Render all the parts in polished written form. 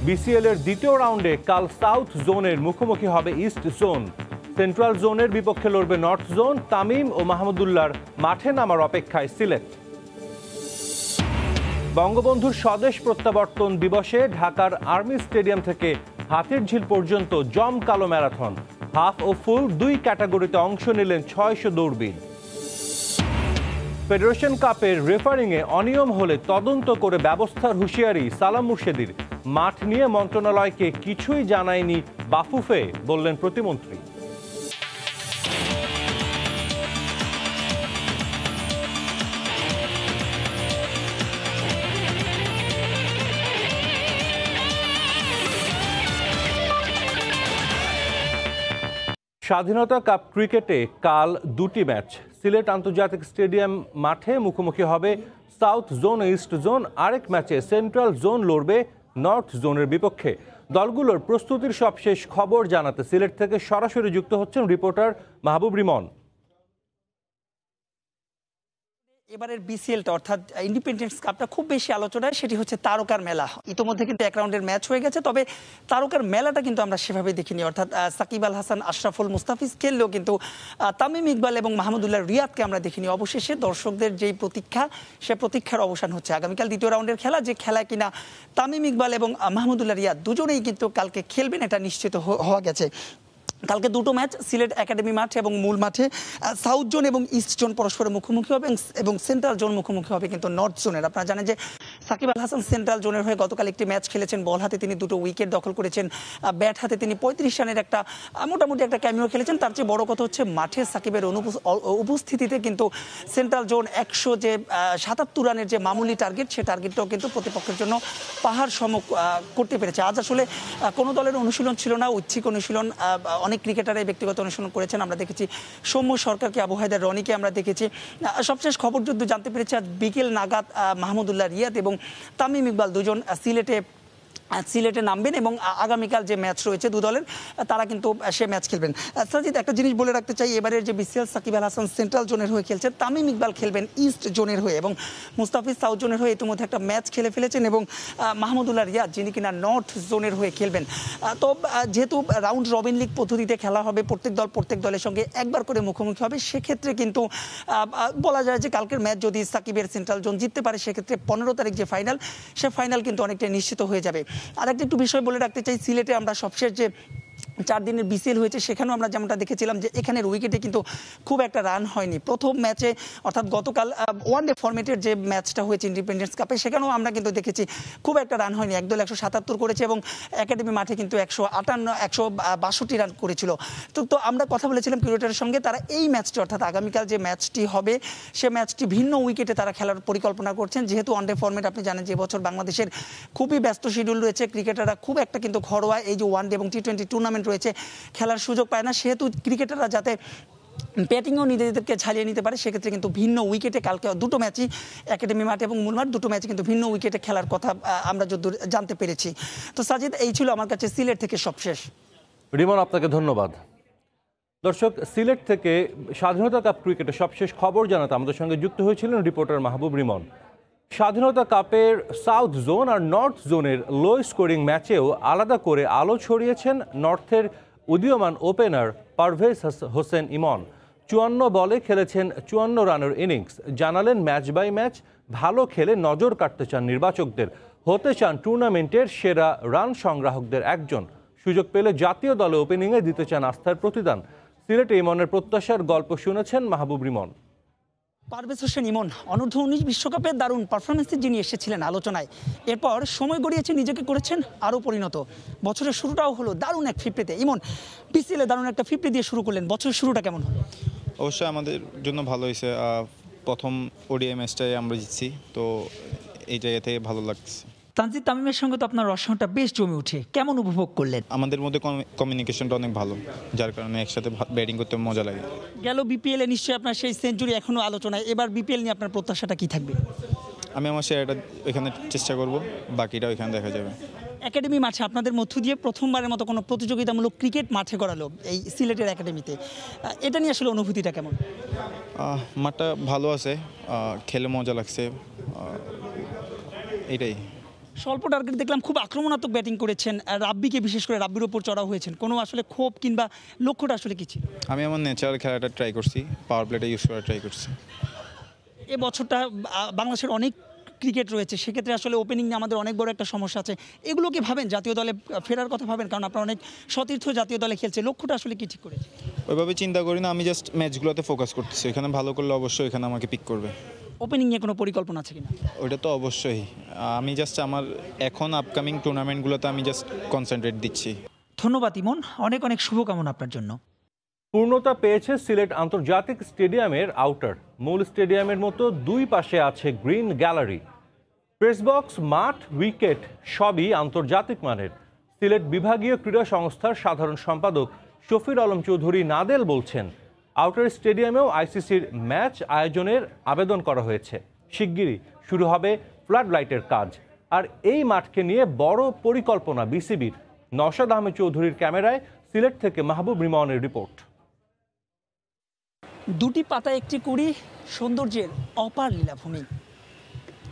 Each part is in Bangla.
বিসিএল এর দ্বিতীয় রাউন্ডে কাল সাউথ জোনের মুখোমুখি হবে ইস্ট জোন। সেন্ট্রাল জোনের বিপক্ষে লড়বে নর্থ জোন। তামিম ও মাহমুদুল্লাহর মাঠে নামার অপেক্ষায় সিলেট। বঙ্গবন্ধুর স্বদেশ প্রত্যাবর্তন দিবসে ঢাকার আর্মি স্টেডিয়াম থেকে হাতিরঝিল পর্যন্ত জমকালো ম্যারাথন। হাফ ও ফুল দুই ক্যাটাগরিতে অংশ নিলেন 600 দৌড়বিদ। ফেডারেশন কাপের রেফারিংয়ে অনিয়ম হলে তদন্ত করে ব্যবস্থার হুঁশিয়ারি সালাম মুর্শেদীর। মাঠ নিয়ে মন্ত্রণালয়কে কিছুই জানায়নি বাফুফে, বললেন প্রতিমন্ত্রী। স্বাধীনতা কাপ ক্রিকেটে কাল দুটি ম্যাচ। সিলেট আন্তর্জাতিক স্টেডিয়াম মাঠে মুখোমুখি হবে সাউথ জোন ও ইস্ট জোন। আরেক ম্যাচে সেন্ট্রাল জোন লড়বে নর্থ জোনের বিপক্ষে। দলগুলোর প্রস্তুতির সবশেষ খবর জানাতে সিলেট থেকে সরাসরি যুক্ত হচ্ছেন রিপোর্টার মাহবুব রিমন। এবারের বিসিএলটা অর্থাৎ ইন্ডিপেন্ডেন্স কাপটা খুব বেশি আলোচনায়, সেটি হচ্ছে তারকার মেলা। ইতিমধ্যে কিন্তু এক রাউন্ডের ম্যাচ হয়ে গেছে, তবে তারকার মেলাটা কিন্তু আমরা সেভাবে দেখিনি। অর্থাৎ সাকিব আল হাসান, আশরাফুল, মুস্তাফিজ খেললেও কিন্তু তামিম ইকবাল এবং মাহমুদুল্লাহ রিয়াদকে আমরা দেখিনি। অবশেষে দর্শকদের যেই প্রতীক্ষা, সে প্রতীক্ষার অবসান হচ্ছে। আগামীকাল দ্বিতীয় রাউন্ডের খেলা, যে খেলায় কিনা তামিম ইকবাল এবং মাহমুদুল্লাহ রিয়াদ দুজনেই কিন্তু কালকে খেলবেন, এটা নিশ্চিত হওয়া গেছে। কালকে দুটো ম্যাচ সিলেট একাডেমি মাঠে এবং মূল মাঠে। সাউথ জোন এবং ইস্ট জোন পরস্পরের মুখোমুখি হবে এবং সেন্ট্রাল জোন মুখোমুখি হবে কিন্তু নর্থ জোনের। আপনারা জানেন যে সাকিব আল হাসান সেন্ট্রাল জোনের হয়ে গতকাল একটি ম্যাচ খেলেছেন। বল হাতে তিনি দুটো উইকেট দখল করেছেন, ব্যাট হাতে তিনি 35 রানের একটা মোটামুটি একটা ক্যামিও খেলেছেন। তার চেয়ে বড় কথা হচ্ছে মাঠে সাকিবের উপস্থিতিতে কিন্তু সেন্ট্রাল জোন 100 যে 77 রানের যে মামুলি টার্গেট, সে টার্গেটটাও কিন্তু প্রতিপক্ষের জন্য পাহাড় সম করতে পেরেছে। আজ আসলে কোনো দলের অনুশীলন ছিল না, ঐচ্ছিক অনুশীলন। অনেক ক্রিকেটারই ব্যক্তিগত অনুশীলন করেছেন। আমরা দেখেছি সৌম্য সরকারকে, আবু হায়দার রনিকে আমরা দেখেছি। সবশেষ খবর যুদ্ধ জানতে পেরেছি আজ বিকেল নাগাদ মাহমুদুল্লাহ রিয়াদ এবং তামিম ইকবাল দুজন সিলেটে নামবেন এবং আগামীকাল যে ম্যাচ রয়েছে দু দলের, তারা কিন্তু সে ম্যাচ খেলবেন। সাজিদ, একটা জিনিস বলে রাখতে চাই, এবারের যে বিসিএল সাকিব আল হাসান সেন্ট্রাল জোনের হয়ে খেলছেন, তামিম ইকবাল খেলবেন ইস্ট জোনের হয়ে এবং মুস্তাফিজ সাউথ জোনের হয়ে ইতিমধ্যে একটা ম্যাচ খেলে ফেলেছেন এবং মাহমুদুল্লাহ রিয়াদ যিনি কিনা নর্থ জোনের হয়ে খেলবেন। তো যেহেতু রাউন্ড রবিন লিগ পদ্ধতিতে খেলা হবে, প্রত্যেক দলের সঙ্গে একবার করে মুখোমুখি হবে, সেক্ষেত্রে কিন্তু বলা যায় যে কালকের ম্যাচ যদি সাকিবের সেন্ট্রাল জোন জিততে পারে, সেক্ষেত্রে 15 তারিখ যে ফাইনাল, সে ফাইনাল কিন্তু অনেকটা নিশ্চিত হয়ে যাবে। আরেকটা একটু বিষয় বলে রাখতে চাই, সিলেটে আমরা সবশেষ যে 4 দিনের বিসিএল হয়েছে, সেখানেও আমরা যেমনটা দেখেছিলাম যে এখানের উইকেটে কিন্তু খুব একটা রান হয়নি। প্রথম ম্যাচে অর্থাৎ গতকাল ওয়ানডে ফরম্যাটের যে ম্যাচটা হয়েছে ইন্ডিপেন্ডেন্স কাপে, সেখানেও আমরা কিন্তু দেখেছি খুব একটা রান হয়নি। একদল 177 করেছে এবং একাডেমি মাঠে কিন্তু 162 রান করেছিল। তো আমরা কথা বলেছিলাম ক্রিকেটারের সঙ্গে, তারা এই ম্যাচটি অর্থাৎ আগামীকাল যে ম্যাচটি হবে, সে ম্যাচটি ভিন্ন উইকেটে তারা খেলার পরিকল্পনা করছেন। যেহেতু ওয়ানডে ফরম্যাট, আপনি জানেন যে বছর বাংলাদেশের খুবই ব্যস্ত শিডিউল রয়েছে, ক্রিকেটাররা খুব একটা কিন্তু ঘরোয়া এই যে ওয়ানডে এবং টি20 টুর্নামেন্ট রয়েছে খেলার সুযোগ পায় না। সেহেতু ক্রিকেটাররা যাতে ব্যাটিংও নিজেদেরকে ছাড়িয়ে নিতে পারে, সেক্ষেত্রে কিন্তু ভিন্ন উইকেটে কালকে দুটো ম্যাচই একাডেমি মাঠ এবং মূল মাঠ, দুটো ম্যাচে কিন্তু ভিন্ন উইকেটে খেলার কথা আমরা যতদূর জানতে পেরেছি। তো সাজিদ, এই ছিল আমার কাছে সিলেট থেকে সবশেষ। রিমন, আপনাকে ধন্যবাদ। দর্শক, সিলেট থেকে স্বাধীনতা কাপ ক্রিকেটের সবশেষ খবর জানাতে আমাদের সঙ্গে যুক্ত হয়েছিলেন রিপোর্টার মাহবুব রিমন। স্বাধীনতা কাপের সাউথ জোন আর নর্থ জোনের লো স্কোরিং ম্যাচেও আলাদা করে আলো ছড়িয়েছেন নর্থের উদীয়মান ওপেনার পারভেজ হোসেন ইমন। 54 বলে খেলেছেন 54 রানের ইনিংস। জানালেন ম্যাচ বাই ম্যাচ ভালো খেলে নজর কাটতে চান নির্বাচকদের, হতে চান টুর্নামেন্টের সেরা রান সংগ্রাহকদের একজন। সুযোগ পেলে জাতীয় দলে ওপেনিংয়ে দিতে চান আস্থার প্রতিদান। সিলেটে ইমনের প্রত্যাশার গল্প শুনেছেন মাহবুব রিমন। পারভেজ হোসেন ইমন অনূর্ধ্ব-19 বিশ্বকাপের দারুণ পারফরমেন্সে যিনি এসেছিলেন আলোচনায়, এরপর সময় গড়িয়েছে, নিজেকে করেছেন আরও পরিণত। বছরের শুরুটাও হলো দারুণ এক 50-তে। ইমন বিসিএলে দারুণ একটা 50 দিয়ে শুরু করলেন, বছরের শুরুটা কেমন হলো? অবশ্যই আমাদের জন্য ভালো হয়েছে। প্রথম ওডিআই ম্যাচটাই আমরা জিতছি, তো এই জায়গা থেকে ভালো লাগছে। তানজিদ তামিমের সঙ্গে তো আপনার রসায়নটা বেশ জমে উঠে, কেমন উপভোগ করলেন? আমাদের মধ্যে কমিউনিকেশনটা অনেক ভালো, যার কারণে একসাথে ব্যাটিং করতে মজা লাগে। গেল বিপিএলে নিশ্চয়ই আপনার সেই সেঞ্চুরি এখনও আলোচনায়, এবার বিপিএল নিয়ে আপনার প্রত্যাশাটা কি থাকবে? আমি আমার সেরাটা এখানে চেষ্টা করব, বাকিটাও এখানে দেখা যাবে। একাডেমি মাঠে আপনাদের মধ্য দিয়ে প্রথমবারের মতো কোনো প্রতিযোগিতামূলক ক্রিকেট মাঠে করালো এই সিলেটের একাডেমিতে, এটা নিয়ে আসলে অনুভূতিটা কেমন? মাঠটা ভালো আছে, খেলে মজা লাগছে, এটাই। স্বল্প টার্গেট দেখলাম, খুব আক্রমণাত্মক ব্যাটিং করেছেন, রাব্বিকে বিশেষ করে রাব্বির ওপর চড়া হয়েছেন, কোনো আসলে ক্ষোভ কিংবা লক্ষ্যটা আসলে কি ছিল? আমি আমার ন্যাচারাল খেলাটা ট্রাই করছি, পাওয়ার প্লেটা ইউজ করা ট্রাই করছি। এ বছরটা বাংলাদেশের অনেক ক্রিকেট রয়েছে, সেক্ষেত্রে আসলে ওপেনিং নিয়ে আমাদের অনেক বড় একটা সমস্যা আছে, এগুলো কি ভাবেন জাতীয় দলে ফেরার কথা ভাবেন? কারণ আপনারা অনেক সতীর্থ জাতীয় দলে খেলছে, লক্ষ্যটা আসলে কি ঠিক করেছে? ওইভাবে চিন্তা করি না, আমি জাস্ট ম্যাচগুলোতে ফোকাস করতেছি, এখানে ভালো করলে অবশ্যই এখানে আমাকে পিক করবে। ওপেনিং নিয়ে কোনো পরিকল্পনা আছে কিনা? ওইটা তো অবশ্যই, আমি জাস্ট আমার এখন আপকামিং টুর্নামেন্টগুলোতে আমি জাস্ট কনসেন্ট্রেট দিচ্ছি। ধন্যবাদ ইমন, অনেক অনেক শুভকামনা আপনার জন্য। পূর্ণতা পেয়েছে সিলেট আন্তর্জাতিক স্টেডিয়ামের আউটার। মূল স্টেডিয়ামের মতো দুই পাশে আছে গ্রিন গ্যালারি, প্রেসবক্স, মাঠ, উইকেট সবই আন্তর্জাতিক মানের। সিলেট বিভাগীয় ক্রীড়া সংস্থার সাধারণ সম্পাদক শফির আলম চৌধুরী নাদেল বলছেন, আউটার স্টেডিয়ামেও আইসিসির ম্যাচ আয়োজনের আবেদন করা হয়েছে। শিগগিরই শুরু হবে ফ্লাড লাইটের কাজ। আর এই মাঠকে নিয়ে বড় পরিকল্পনা বিসিবির। নওশাদ আহমেদ চৌধুরীর ক্যামেরায় সিলেট থেকে মাহবুব রিমনের রিপোর্ট। দুটি পাতা একটি কুড়ি, সৌন্দর্যের অপার লীলাভূমি।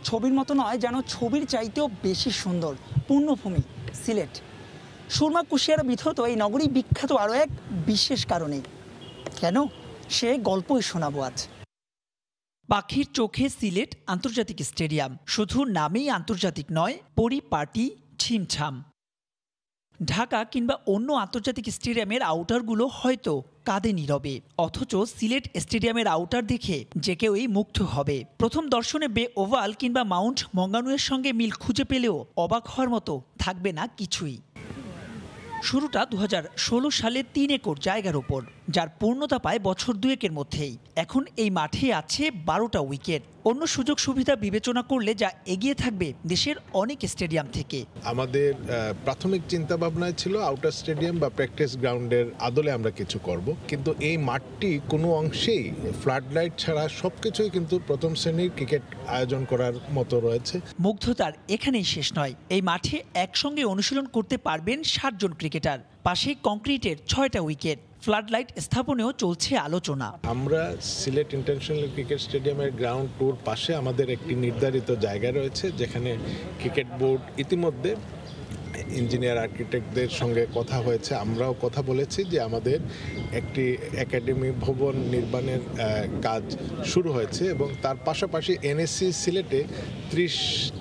ছবির মতো নয়, যেন ছবির চাইতেও বেশি সুন্দর পূর্ণভূমি সিলেট। সুরমা কুশিয়ারা বিধৌত এই নগরী বিখ্যাত আরও এক বিশেষ কারণে। কেন? সে গল্পই শোনাবো আজ। পাখির চোখে সিলেট আন্তর্জাতিক স্টেডিয়াম শুধু নামেই আন্তর্জাতিক নয়, পরিপাটি ছিমছাম। ঢাকা কিংবা অন্য আন্তর্জাতিক স্টেডিয়ামের আউটারগুলো হয়তো কাঁদে নীরবে, অথচ সিলেট স্টেডিয়ামের আউটার দেখে যে কেউই মুগ্ধ হবে। প্রথম দর্শনে বে ওভাল কিংবা মাউন্ট মঙ্গানুয়ের সঙ্গে মিল খুঁজে পেলেও অবাক হওয়ার মতো থাকবে না কিছুই। শুরুটা 2016 সালে 3 একর জায়গার উপর, যার পূর্ণতা পায় বছর দুয়েকের মধ্যেই। এখন এই মাঠে আছে 12টা উইকেট। অন্য সুযোগ সুবিধা বিবেচনা করলে যা এগিয়ে থাকবে দেশের অনেক স্টেডিয়াম থেকে। আমাদের প্রাথমিক চিন্তা ভাবনায় ছিল আউটার স্টেডিয়াম বা প্র্যাকটিস গ্রাউন্ডের আদলে আমরা কিছু করব, কিন্তু এই মাঠটি কোনো অংশেই ফ্লাড লাইট ছাড়া সবকিছুই কিন্তু প্রথম শ্রেণীর ক্রিকেট আয়োজন করার মতো রয়েছে। মুগ্ধতার এখানেই শেষ নয়, এই মাঠে একসঙ্গে অনুশীলন করতে পারবেন 60 জন ক্রিকেটার। পাশে কংক্রিটের 6টা উইকেট। ফ্লাড লাইট স্থাপনেও চলছে আলোচনা। আমরা সিলেট ইন্টারন্যাশনাল ক্রিকেট স্টেডিয়ামের গ্রাউন্ড টুর পাশে আমাদের একটি নির্ধারিত জায়গা রয়েছে, যেখানে ক্রিকেট বোর্ড ইতিমধ্যে ইঞ্জিনিয়ার আর্কিটেক্টদের সঙ্গে কথা হয়েছে। আমরাও কথা বলেছি যে আমাদের একটি একাডেমি ভবন নির্মাণের কাজ শুরু হয়েছে এবং তার পাশাপাশি এনএসসি সিলেটে 30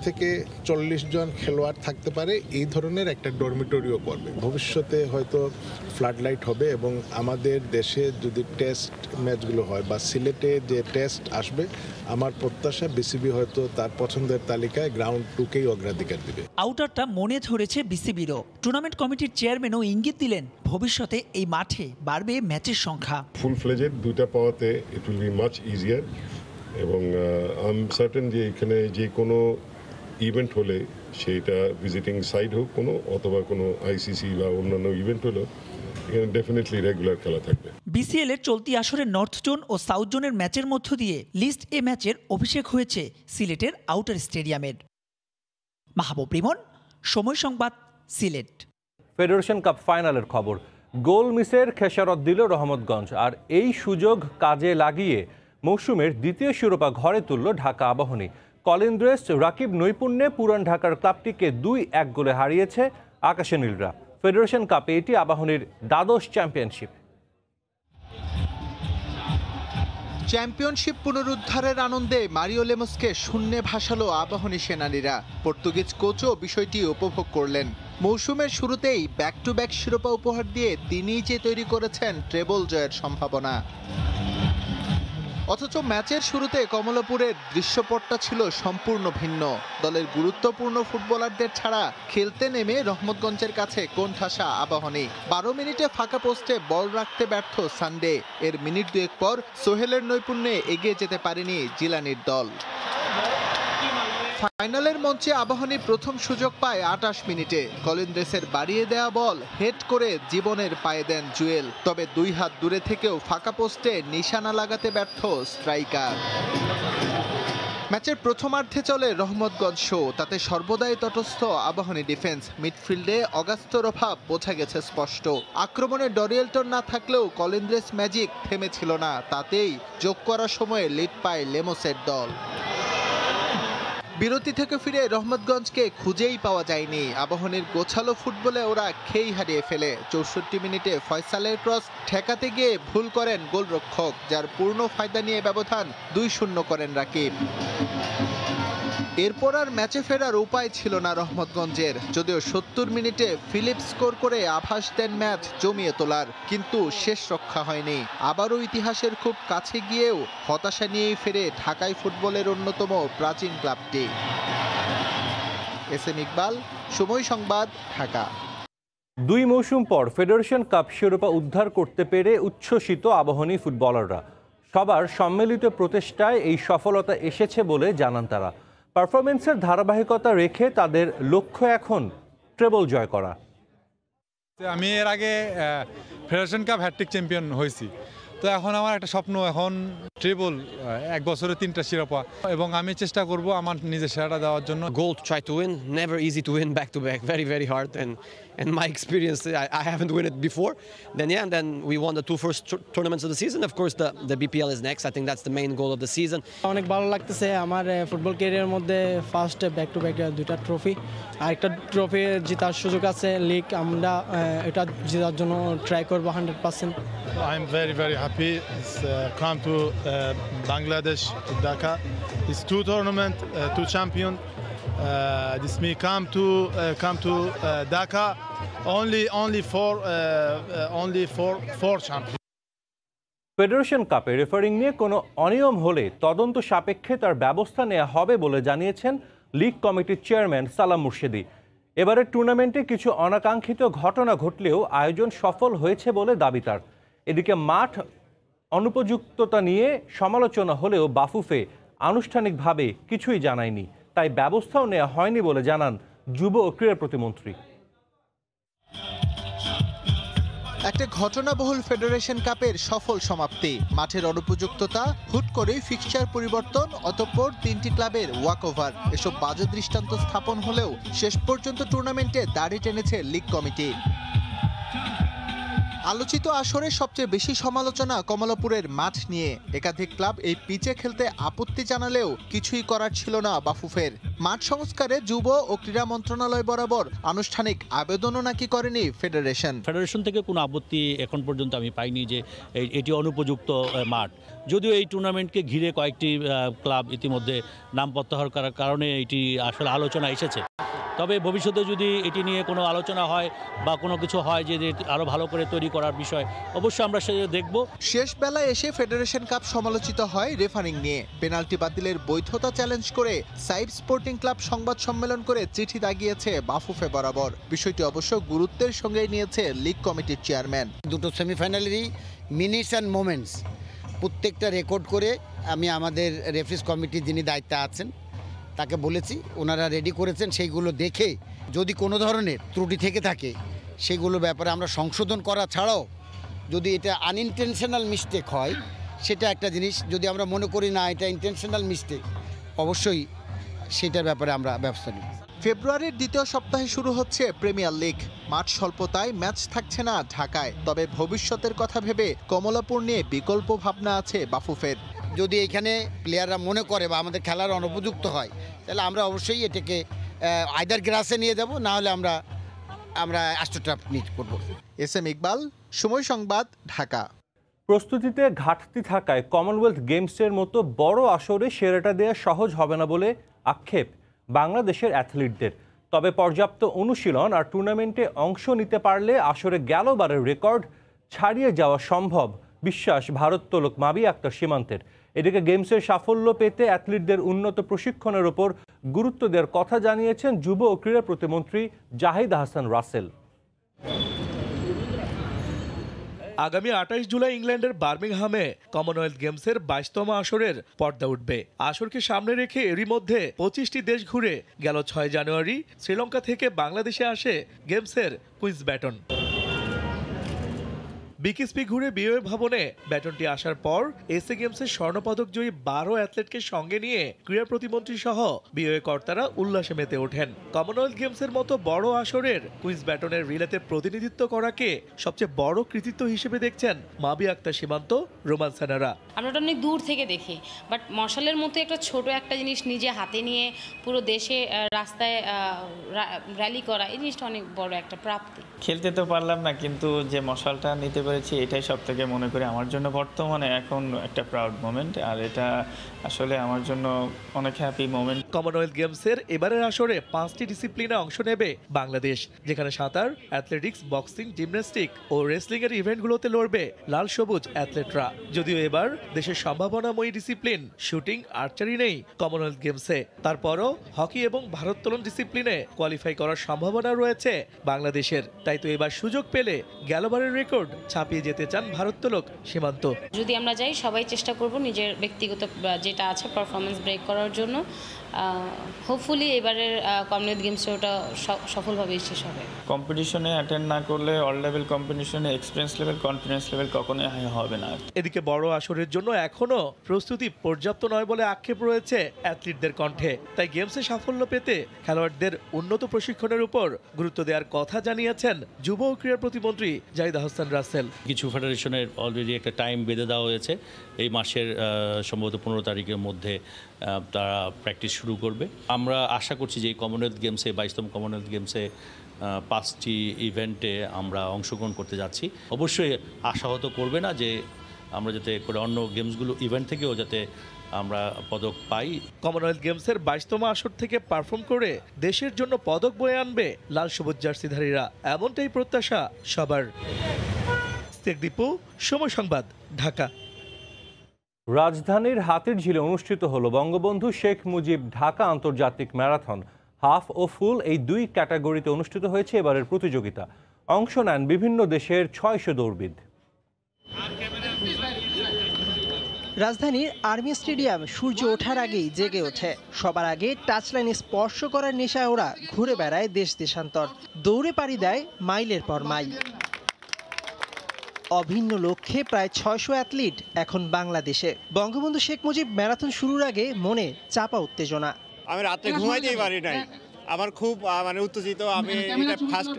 থেকে 40 জন খেলোয়াড় থাকতে পারে এই ধরনের একটা ডরমিটরিও করবে। ভবিষ্যতে হয়তো ফ্লাড লাইট হবে এবং আমাদের দেশে যদি টেস্ট ম্যাচগুলো হয় বা সিলেটে যে টেস্ট আসবে, আমার প্রত্যাশা বিসিবি হয়তো তার পছন্দের তালিকায় গ্রাউন্ড টুকেই অগ্রাধিকার দিবে। আউটারটা মনে ধরেছে বিসিবিরও। টুর্নামেন্ট কমিটির চেয়ারম্যানও ইঙ্গিত দিলেন ভবিষ্যতে এই মাঠে বাড়বে ম্যাচের সংখ্যা। ফুল ফ্লেজেড দুইটা পাওয়াতে it will be much easier এবং আই এম সার্টেন যে এখানে যে কোনো ইভেন্ট হলে সেটা ভিজিটিং সাইড হোক কোনো অথবা কোনো আইসিসি বা অন্যান্য ইভেন্ট হলো, এখানে ডেফিনেটলি রেগুলার খেলা থাকবে। বিসিএল এর চলতি আসরে নর্থ জোন ও সাউথ জোনের ম্যাচের মধ্য দিয়ে লিস্ট এ ম্যাচের অভিষেক হয়েছে সিলেটের আউটার স্টেডিয়ামের। মাহবুব রিমন, সময় সংবাদ, সিলেট। ফেডারেশন কাপ ফাইনালের খবর, গোল মিসের খেসারত দিল রহমতগঞ্জ। আর এই সুযোগ কাজে লাগিয়ে মৌসুমের দ্বিতীয় শিরোপা ঘরে তুলল ঢাকা আবাহনী। কলিন্দ্রেস রাকিব নৈপুণ্যে পুরান ঢাকার ক্লাবটিকে 2-1 গোলে হারিয়েছে আকাশে নীলরা। ফেডারেশন কাপে এটি আবাহনীর দ্বাদশ চ্যাম্পিয়নশিপ। চ্যাম্পিয়নশিপ পুনরুদ্ধারের আনন্দে মারিও লেমসকে শূন্যে ভাসালো আবাহনী সেনানীরা। পর্তুগিজ কোচও বিষয়টি উপভোগ করলেন। মৌসুমের শুরুতেই ব্যাক টু ব্যাক শিরোপা উপহার দিয়ে তিনিই যে তৈরি করেছেন ট্রেবল জয়ের সম্ভাবনা। অথচ ম্যাচের শুরুতে কমলাপুরের দৃশ্যপটটা ছিল সম্পূর্ণ ভিন্ন। দলের গুরুত্বপূর্ণ ফুটবলারদের ছাড়া খেলতে নেমে রহমতগঞ্জের কাছে কোণঠাসা আবাহনী। 12 মিনিটে ফাঁকা পোস্টে বল রাখতে ব্যর্থ সানডে। এর মিনিট দুয়েক পর সোহেলের নৈপুণ্যে এগিয়ে যেতে পারেনি জিলানির দল। ফাইনালের মঞ্চে আবাহনী প্রথম সুযোগ পায় 28 মিনিটে। কলিন্দ্রেসের বাড়িয়ে দেয়া বল হেড করে জীবনের পায়ে দেন জুয়েল, তবে 2 হাত দূরে থেকেও ফাঁকা পোস্টে নিশানা লাগাতে ব্যর্থ স্ট্রাইকার। ম্যাচের প্রথমার্ধে চলে রহমতগঞ্জ শো, তাতে সর্বদাই তটস্থ আবাহনী ডিফেন্স। মিডফিল্ডে অগাস্তর অভাব বোঝা গেছে স্পষ্ট। আক্রমণে ডরিয়েলটন না থাকলেও কলিন্দ্রেস ম্যাজিক থেমেছিল না, তাতেই যোগ করার সময়ে লিড পায় লেমসের দল। বিরতি থেকে ফিরে রহমতগঞ্জকে খুঁজেই পাওয়া যায়নি। আবাহনীর গোছালো ফুটবলে ওরা খেই হারিয়ে ফেলে। 64 মিনিটে ফয়সালের ক্রস ঠেকাতে গিয়ে ভুল করেন গোলরক্ষক, যার পূর্ণ ফায়দা নিয়ে ব্যবধান 2-0 করেন রাকিব। এরপর আর ম্যাচে ফেরার উপায় ছিল না রহমতগঞ্জের, যদিও 70 মিনিটে ফিলিপস স্কোর করে আভাস দেন ম্যাচ জমিয়ে তোলার, কিন্তু শেষ রক্ষা হয়নি। আবারও ইতিহাসের খুব কাছে গিয়েও হতাশা নিয়েই ফেরে ঢাকাই ফুটবলের অন্যতম প্রাচীন ক্লাবটি। এস এম ইকবাল, সময় সংবাদ, ঢাকা। 2 মৌসুম পর ফেডারেশন কাপ শিরোপা উদ্ধার করতে পেরে উচ্ছ্বসিত আবাহনী ফুটবলাররা। সবার সম্মিলিত প্রচেষ্টায় এই সফলতা এসেছে বলে জানান তারা। পারফরমেন্সের ধারাবাহিকতা রেখে তাদের লক্ষ্য এখন ট্রেবল জয় করা। আমি এর আগে ফেডারেশন কাপ হ্যাট্রিক চ্যাম্পিয়ন হয়েছি, তো এখন আমার একটা স্বপ্ন, এখন ট্রিপল, 1 বছরে 3টা শিরোপা, এবং আমি চেষ্টা করব আমার নিজের সেরাটা দেওয়ার জন্য। Goal to try to win, never easy to win back to back, very hard, and my experience, I haven't won it before. Then we won the 2 first tournaments of the season. Of course the BPL is next. I think that's the main goal of the season. অনেক ভালো লাগতেছে আমার ফুটবল ক্যারিয়ারের মধ্যে ফার্স্ট ব্যাক টু ব্যাক 2টা ট্রফি, আর একটা ট্রফি জেতার সুযোগ আছে লিগ, আমরা এটা জেতার জন্য ট্রাই করব 100%. I'm very happy. It's come to Bangladesh, to Dhaka. It's 2 tournament, 2 champion. This me come to Dhaka only for champion. Federation কাপে রেফারিং নিয়ে কোনো অনিয়ম হলে তদন্ত সাপেক্ষে তার ব্যবস্থা নেওয়া হবে বলে জানিয়েছেন লিগ কমিটির চেয়ারম্যান সালাম মুর্শেদি। এবারের টুর্নামেন্টে কিছু অনাকাঙ্ক্ষিত ঘটনা ঘটলেও আয়োজন সফল হয়েছে বলে দাবি তার। এদিকে মাঠ অনুপযুক্ততা নিয়ে সমালোচনা হলেও বাফুফে আনুষ্ঠানিকভাবে কিছুই জানায়নি, তাই ব্যবস্থাও নেওয়া হয়নি বলে জানান যুব ও ক্রীড়া প্রতিমন্ত্রী। একটা ঘটনাবহুল ফেডারেশন কাপের সফল সমাপ্তি, মাঠের অনুপযুক্ততা, হুট করেই ফিক্সচার পরিবর্তন, অতঃপর 3টি ক্লাবের ওয়াকওভার, এসব বাজে দৃষ্টান্ত স্থাপন হলেও শেষ পর্যন্ত টুর্নামেন্টে দাড়ি টেনেছে লিগ কমিটি। আলোচিত আসরে সবচেয়ে বেশি সমালোচনা কমলাপুরের মাঠ নিয়ে। একাধিক ক্লাব এই পিচে খেলতে আপত্তি জানালেও কিছুই করার ছিল না বাফুফের। মাঠ সংস্কারে যুব ও ক্রীড়া মন্ত্রণালয় বরাবর আনুষ্ঠানিক আবেদনও নাকি করেনি ফেডারেশন থেকে কোনো আপত্তি এখন পর্যন্ত আমি পাইনি যে এটি অনুপযুক্ত মাঠ। যদিও এই টুর্নামেন্টকে ঘিরে কয়েকটি ক্লাব ইতিমধ্যে নাম প্রত্যাহার করার কারণে এটি আসলে আলোচনা এসেছে। তবে ভবিষ্যতে যদি এটি নিয়ে কোনো আলোচনা হয় বা কোনো কিছু হয় যে আরও ভালো করে তৈরি করার বিষয়, অবশ্যই আমরা সে দেখব। শেষ বেলায় এসে ফেডারেশন কাপ সমালোচিত হয় রেফারিং নিয়ে। পেনাল্টি বাতিলের বৈধতা চ্যালেঞ্জ করে সাইড স্পোর্টিং ক্লাব সংবাদ সম্মেলন করে চিঠি দাগিয়েছে বাফুফে বরাবর। বিষয়টি অবশ্য গুরুত্বের সঙ্গে নিয়েছে লিগ কমিটির চেয়ারম্যান। দুটো সেমিফাইনালেরই মিনিটস অ্যান্ড মোমেন্টস প্রত্যেকটা রেকর্ড করে আমি আমাদের রেফারিজ কমিটির যিনি দায়িত্বে আছেন তাকে বলেছি, ওনারা রেডি করেছেন। সেইগুলো দেখে যদি কোনো ধরনের ত্রুটি থেকে থাকে সেগুলো ব্যাপারে আমরা সংশোধন করা ছাড়াও যদি এটা আনইনটেনশনাল মিস্টেক হয় সেটা একটা জিনিস, যদি আমরা মনে করি না এটা ইন্টেনশনাল মিস্টেক, অবশ্যই সেটার ব্যাপারে আমরা ব্যবস্থা নিই। ফেব্রুয়ারির দ্বিতীয় সপ্তাহে শুরু হচ্ছে প্রিমিয়ার লিগ। মাঠ স্বল্পতায় ম্যাচ থাকছে না ঢাকায়, তবে ভবিষ্যতের কথা ভেবে কমলাপুর নিয়ে বিকল্প ভাবনা আছে বাফুফের। যদি এখানে প্লেয়াররা মনে করে বা আমাদের খেলার অনুপযুক্ত হয় তাহলে আমরা অবশ্যই এটাকে আইদার গ্রাসে নিয়ে যাব, না হলে আমরা অ্যাস্ট্রোটার্ফ নিট করব। এস এম ইকবাল, সময় সংবাদ, ঢাকা। প্রস্তুতিতে ঘাটতি থাকায় কমনওয়েলথ গেমসের মতো বড় আসরে সেরাটা দেওয়া সহজ হবে না বলে আক্ষেপ বাংলাদেশের অ্যাথলিটদের। তবে পর্যাপ্ত অনুশীলন আর টুর্নামেন্টে অংশ নিতে পারলে আসরে গেলবারের রেকর্ড ছাড়িয়ে যাওয়া সম্ভব, বিশ্বাস ভারোত্তোলক মাবি আক্তার সীমান্তের। এদিকে গেমসের সাফল্য পেতে অ্যাথলিটদের উন্নত প্রশিক্ষণের ওপর গুরুত্ব দেওয়ার কথা জানিয়েছেন যুব ও ক্রীড়া প্রতিমন্ত্রী জাহিদ হাসান রাসেল। আগামী 28 জুলাই ইংল্যান্ডের বার্মিংহামে কমনওয়েলথ গেমসের 22তম আসরের পর্দা উঠবে। আসরকে সামনে রেখে এরই মধ্যে 25টি দেশ ঘুরে গেল 6 জানুয়ারি শ্রীলঙ্কা থেকে বাংলাদেশে আসে গেমসের কুইন্স ব্যাটন। বিকেএসপি ঘুরে বিওএ ভবনে ব্যাটনটি আসার পর এসএ গেমসের স্বর্ণপদক জয়ী 12 অ্যাথলেটকে সঙ্গে নিয়ে ক্রীড়া প্রতিমন্ত্রী সহ বিওএ কর্তারা উল্লাসে মেতে ওঠেন। কমনওয়েলথ গেমসের মতো বড় আসরের কুইজ ব্যাটনের রিলেতে প্রতিনিধিত্ব করাকে সবচেয়ে বড় কৃতিত্ব হিসেবে দেখছেন মাবি আক্তার সীমান্ত, রোমান সানারা। আমরা অনেক দূর থেকে দেখি, বাট মশালের মতো একটা ছোট একটা জিনিস নিজে হাতে নিয়ে পুরো দেশে রাস্তায় র্যালি করা, এই জিনিসটা অনেক বড় একটা প্রাপ্তি। খেলতে তো পারলাম না, কিন্তু যে মশালটা নিতে পেরেছি এটাই সব থেকে মনে করি আমার জন্য বর্তমানে এখন একটা প্রাউড মোমেন্ট, আর এটা আসলে আমার জন্য অনেক হ্যাপি মোমেন্ট। কমনওয়েলথ গেমসের এবারের আসরে 5টি ডিসিপ্লিনে অংশ নেবে বাংলাদেশ, যেখানে সাঁতার, অ্যাথলেটিক্স, বক্সিং, জিমন্যাস্টিক ও রেসলিং এর ইভেন্টগুলোতে লড়বে লাল সবুজ অ্যাথলেটরা। যদিও এবার দেশের সম্ভাবনাময়ী ডিসিপ্লিন শুটিং, আর্চারি নেই কমনওয়েলথ গেমসে, তারপরও হকি এবং ভারোত্তোলন ডিসিপ্লিনে কোয়ালিফাই করার সম্ভাবনা রয়েছে বাংলাদেশের। তাই তো এবার সুযোগ পেলে গেলবারের রেকর্ড ছাপিয়ে যেতে চান ভারোত্তোলক সীমান্ত। যদি আমরা যাই, সবাই চেষ্টা করব নিজের ব্যক্তিগত যেটা আছে পারফরমেন্স ব্রেক করার জন্য। হোপফুলি এবারের কমনওয়েলথ গেমসে ওটা সফলভাবে শেষ হবে। কম্পিটিশনে অ্যাটেন্ড না করলে অল লেভেল কম্পিটিশনে এক্সপিরিয়েন্স লেভেল, কনফিডেন্স লেভেল কখনোই হবে না। এদিকে বড় আসরের জন্য এখনো প্রস্তুতি পর্যাপ্ত নয় বলে আক্ষেপ রয়েছে অ্যাথলিটদের কণ্ঠে। তাই গেমসে সাফল্য পেতে খেলোয়াড়দের উন্নত প্রশিক্ষণের উপর গুরুত্ব দেওয়ার কথা জানিয়েছেন যুব ও ক্রীড়া প্রতিমন্ত্রী জাহিদ আহসান রাসেল। কিছু ফেডারেশনের অলরেডি একটা টাইম বেঁধে দেওয়া হয়েছে, এই মাসের সম্ভবত 15 তারিখের মধ্যে তারা প্র্যাকটিস শুরু করবে। আমরা আশা করছি যে এই কমনওয়েলথ গেমসে, 22তম কমনওয়েলথ গেমসে 5টি ইভেন্টে আমরা অংশগ্রহণ করতে যাচ্ছি। অবশ্যই আশাহত করবে না যে আমরা যাতে করে অন্য গেমসগুলো ইভেন্ট থেকেও যাতে আমরা পদক পাই। কমনওয়েলথ গেমসের 22তম আসর থেকে পারফর্ম করে দেশের জন্য পদক বয়ে আনবে লাল সবুজ জার্সিধারীরা, এমনটাই প্রত্যাশা সবার। দীপু, সময় সংবাদ, ঢাকা। রাজধানীর হাতিরঝিলে অনুষ্ঠিত হলো বঙ্গবন্ধু শেখ মুজিব ঢাকা আন্তর্জাতিক ম্যারাথন। হাফ ও ফুল এই 2 ক্যাটাগরিতে অনুষ্ঠিত হয়েছে এবারের প্রতিযোগিতা। অংশ নেন বিভিন্ন দেশের 600 দৌড়বিদ। রাজধানীর আর্মি স্টেডিয়াম সূর্য ওঠার আগেই জেগে ওঠে। সবার আগে টাচলাইন স্পর্শ করার নেশায় ওরা ঘুরে বেড়ায় দেশ দেশান্তর, দৌড়ে পাড়ি দেয় মাইলের পর মাইল। অভিন্ন লক্ষ্যে প্রায় 600 অ্যাথলিট এখন বাংলাদেশে। বঙ্গবন্ধু শেখ মুজিব ম্যারাথন শুরুর আগে মনে চাপা উত্তেজনা। আমি রাতে ঘুমাইতেই পারি নাই, আমার খুব উত্তেজিত। আমি এটা ফার্স্ট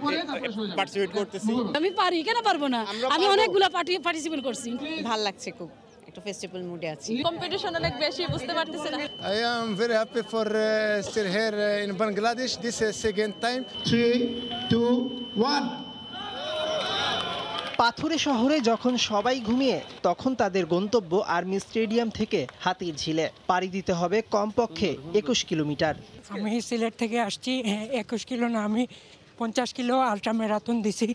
পার্টিসিপেট করতেছি। আমি পারি, কেন পারবো না? আমি অনেকগুলো পার্টিসিপেট করছি। ভালো লাগছে খুব, একটা ফেস্টিভ্যাল মুডে আছি। কম্পিটিশন অনেক বেশি, বুঝতে পারতেছি না। I am very happy for still here in Bangladesh. This is second time. 3, 2, 1. পাথুরে শহরে যখন সবাই ঘুমিয়ে, তখন তাদের গন্তব্য আর্মি স্টেডিয়াম থেকে হাতিরঝিলে। পাড়ি দিতে হবে কমপক্ষে 21 কিলোমিটার। আমি সিলেট থেকে আসছি, 21 কিলো না, আমি 50 কিলো আল্ট্রা ম্যারাথন দিছি।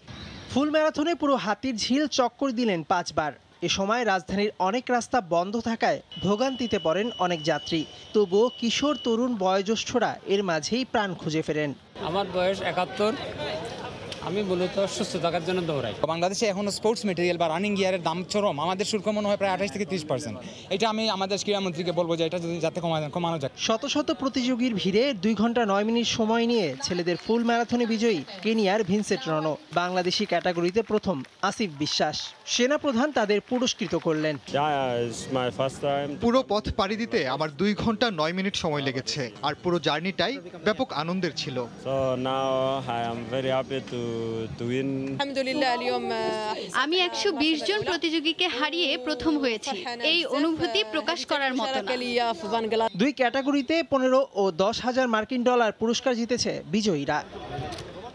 ফুল ম্যারাথনে পুরো হাতিরঝিল চক্কর দিলেন 5 বার। এ সময় রাজধানীর অনেক রাস্তা বন্ধ থাকায় ভোগান্তিতে পড়েন অনেক যাত্রী। তবুও কিশোর, তরুণ, বয়োজ্যেষ্ঠরা এর মাঝেই প্রাণ খুঁজে ফেরেন। আমার বয়স 71, আমি মূলত সুস্থ থাকার জন্য দৌড়াই। বাংলাদেশে এখনো স্পোর্টস মেটেরিয়াল বা রানিং গিয়ারের দাম চরম। আমাদের শুল্ক মনে হয় প্রায় 28 থেকে 30%। এটা আমি আমাদের ক্রীড়ামন্ত্রীকে বলবো যে এটা যদি যাতে কমানো যায়। শত শত প্রতিযোগীর ভিড়ে 2 ঘন্টা 9 মিনিট সময় নিয়ে ছেলেদের ফুল ম্যারাথনে বিজয়ী কেনিয়ার ভিনসেন্ট রনো। বাংলাদেশি ক্যাটাগরিতে প্রথম আসিফ বিশ্বাস। সেনাপ্রধান তাদের পুরস্কৃত করলেন। পুরো পথ পাড়ি দিতে আমার 2 ঘন্টা 9 মিনিট সময় লেগেছে, আর পুরো জার্নিটাই ব্যাপক আনন্দের ছিল। আমি 120 জন প্রতিযোগীকে হারিয়ে প্রথম হয়েছি, এই অনুভূতি প্রকাশ করার মতো না। 2 ক্যাটাগরিতে 15 ও 10,000 মার্কিন ডলার পুরস্কার জিতেছে বিজয়ীরা।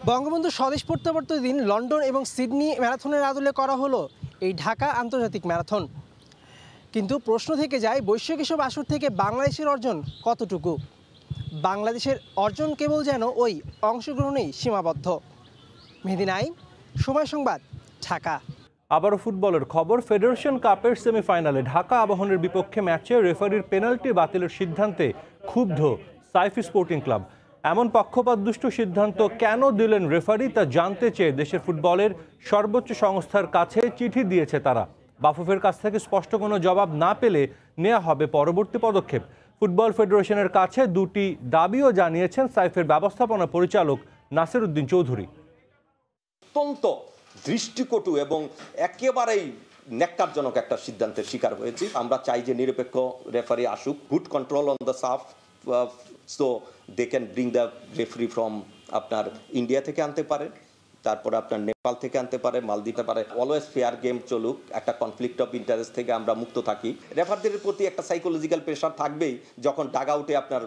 বঙ্গবন্ধু স্বদেশ প্রত্যাবর্তন দিন লন্ডন এবং সিডনি ম্যারাথনের আদলে করা হলো এই ঢাকা আন্তর্জাতিক ম্যারাথন। কিন্তু প্রশ্ন থেকে যায়, বৈশ্বিক এসব আসর থেকে বাংলাদেশের অর্জন কতটুকু? বাংলাদেশের অর্জন কেবল যেন ওই অংশগ্রহণেই সীমাবদ্ধ। মেহেদী নাইম, সময় সংবাদ, ঢাকা। আবারও ফুটবলের খবর। ফেডারেশন কাপের সেমিফাইনালে ঢাকা আবাহনীর বিপক্ষে ম্যাচে রেফারির পেনাল্টি বাতিলের সিদ্ধান্তে ক্ষুব্ধ সাইফি স্পোর্টিং ক্লাব। এমন পক্ষপাতদুষ্ট সিদ্ধান্ত কেন দিলেন রেফারি, তা জানতে চেয়ে দেশের ফুটবলের সর্বোচ্চ সংস্থার কাছে চিঠি দিয়েছে তারা। বাফুফের কাছ থেকে স্পষ্ট কোনো জবাব না পেলে নেওয়া হবে পরবর্তী পদক্ষেপ। ফুটবল ফেডারেশনের কাছে 2টি দাবিও জানিয়েছেন সাইফের ব্যবস্থাপনা পরিচালক নাসির উদ্দিন চৌধুরী। অত্যন্ত দৃষ্টিকটু এবং একেবারেই ন্যাক্কারজনক একটা সিদ্ধান্তের শিকার হয়েছি। আমরা চাই যে নিরপেক্ষ রেফারি আসুক, good control on the SAFF, so they can bring the referee from আপনার ইন্ডিয়া থেকে আনতে পারে, তারপরে আপনার নেপাল থেকে আনতে পারে, মাল দিতে পারে। অলওয়েজ ফেয়ার গেম চলুক, একটা কনফ্লিক্ট অফ ইন্টারেস্ট থেকে আমরা মুক্ত থাকি। রেফারদের প্রতি একটা সাইকোলজিক্যাল প্রেশার থাকবেই যখন ডাগ আউটে আপনার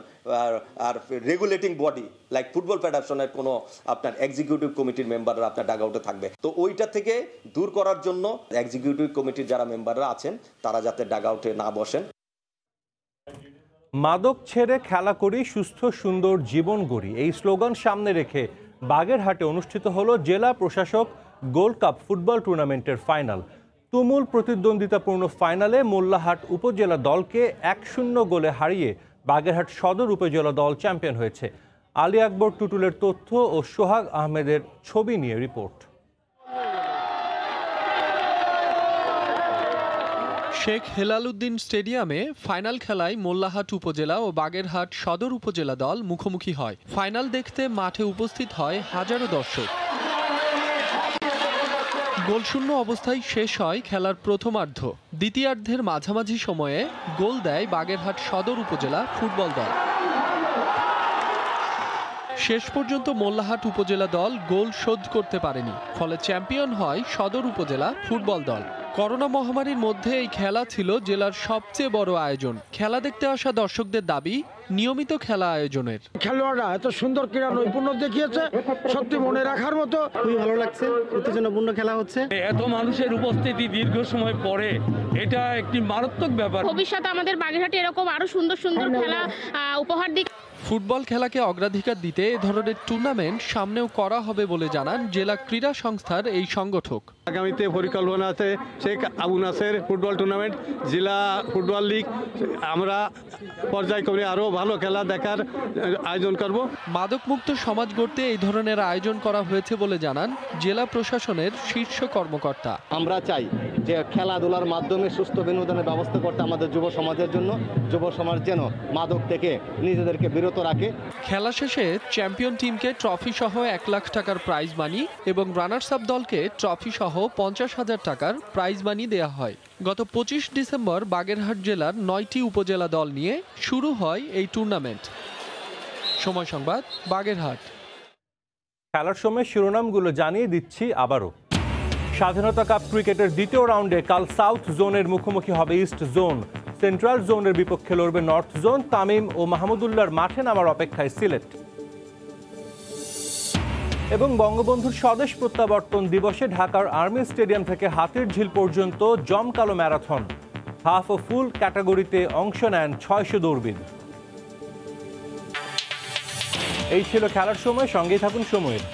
আর রেগুলেটিং বডি লাইক ফুটবল ফেডারেশনের কোনো আপনার এক্সিকিউটিভ কমিটির মেম্বাররা আপনার ডাগ আউটে থাকবে। তো ওইটা থেকে দূর করার জন্য এক্সিকিউটিভ কমিটির যারা মেম্বাররা আছেন তারা যাতে ডাগ আউটে না বসেন। মাদক ছেড়ে খেলা করি, সুস্থ সুন্দর জীবন গড়ি, এই স্লোগান সামনে রেখে বাগেরহাটে অনুষ্ঠিত হলো জেলা প্রশাসক গোল্ড কাপ ফুটবল টুর্নামেন্টের ফাইনাল। তুমুল প্রতিদ্বন্দ্বিতাপূর্ণ ফাইনালে মোল্লাহাট উপজেলা দলকে 1-0 গোলে হারিয়ে বাগেরহাট সদর উপজেলা দল চ্যাম্পিয়ন হয়েছে। আলী আকবর টুটুলের তথ্য ও সোহাগ আহমেদের ছবি নিয়ে রিপোর্ট। শেখ হেলালুদ্দিন স্টেডিয়ামে ফাইনাল খেলায় মোল্লাহাট উপজেলা ও বাগেরহাট সদর উপজেলা দল মুখোমুখি হয়। ফাইনাল দেখতে মাঠে উপস্থিত হয় হাজারো দর্শক। গোলশূন্য অবস্থায় শেষ হয় খেলার প্রথমার্ধ। দ্বিতীয়ার্ধের মাঝামাঝি সময়ে গোল দেয় বাগেরহাট সদর উপজেলা ফুটবল দল। শেষ পর্যন্ত মোল্লাহাট উপজেলা দল গোল শোধ করতে পারেনি, ফলে চ্যাম্পিয়ন হয় সদর উপজেলা ফুটবল দল। করোনা মহামারীর মধ্যে এই খেলা ছিল জেলার সবচেয়ে বড় আয়োজন। খেলা দেখতে আসা দর্শকদের দাবি নিয়মিত খেলা আয়োজনের। খেলোয়াড়রা এত সুন্দর ক্রীড়া নৈপুণ্য দেখিয়েছে, সত্যি মনে রাখার মতো। খুবই ভালো লাগছে, উত্তেজনাপূর্ণ খেলা হচ্ছে। এত মানুষের উপস্থিতি দীর্ঘ সময় পরে, এটা একটি মারাত্মক ব্যাপার। ভবিষ্যতে আমাদের বাগেরহাটে এরকম আরো সুন্দর সুন্দর খেলা উপহার দিক। ফুটবল খেলাকে অগ্রাধিকার দিতে এ ধরনের টুর্নামেন্ট সামনেও করা হবে বলে জানান জেলা ক্রীড়া সংস্থার এই সংগঠক। আগামীতে পরিকল্পনা আছে শেখ আবু নাসের ফুটবল টুর্নামেন্ট, জেলা ফুটবল লিগ, আমরা পর্যায়ক্রমে আরও ভালো খেলা দেখার আয়োজন করব। মাদকমুক্ত সমাজ গড়তে এই ধরনের আয়োজন করা হয়েছে বলে জানান জেলা প্রশাসনের শীর্ষ কর্মকর্তা। আমরা চাই যে খেলাধুলার মাধ্যমে সুস্থ বিনোদনের ব্যবস্থা করতে আমাদের যুব সমাজের জন্য। যুব সমাজ যেন মাদক থেকে নিজেদেরকে বিরত রাখে। খেলা শেষে চ্যাম্পিয়ন টিমকে ট্রফি সহ 1 লাখ টাকার প্রাইজ মানি এবং রানার্স আপ দলকে ট্রফি সহ 50,000 টাকার প্রাইজ মানি দেওয়া হয়। গত 25 ডিসেম্বর বাগেরহাট জেলার 9টি উপজেলা দল নিয়ে শুরু হয় এই টুর্নামেন্ট। সময় সংবাদ, বাগেরহাট। খেলার সময় শিরোনামগুলো জানিয়ে দিচ্ছি আবারও। স্বাধীনতা কাপ ক্রিকেটের দ্বিতীয় রাউন্ডে কাল সাউথ জোনের মুখোমুখি হবে ইস্ট জোন। সেন্ট্রাল জোনের বিপক্ষে লড়বে নর্থ জোন। তামিম ও মাহমুদুল্লাহর মাঠে নামার অপেক্ষায় সিলেট। এবং বঙ্গবন্ধুর স্বদেশ প্রত্যাবর্তন দিবসে ঢাকার আর্মি স্টেডিয়াম থেকে হাতিরঝিল পর্যন্ত জমকালো ম্যারাথন। হাফ ও ফুল ক্যাটাগরিতে অংশ নেন 600 দৌড়বিদ। এই ছিল খেলার সময়, সঙ্গেই থাকুন সময়ের।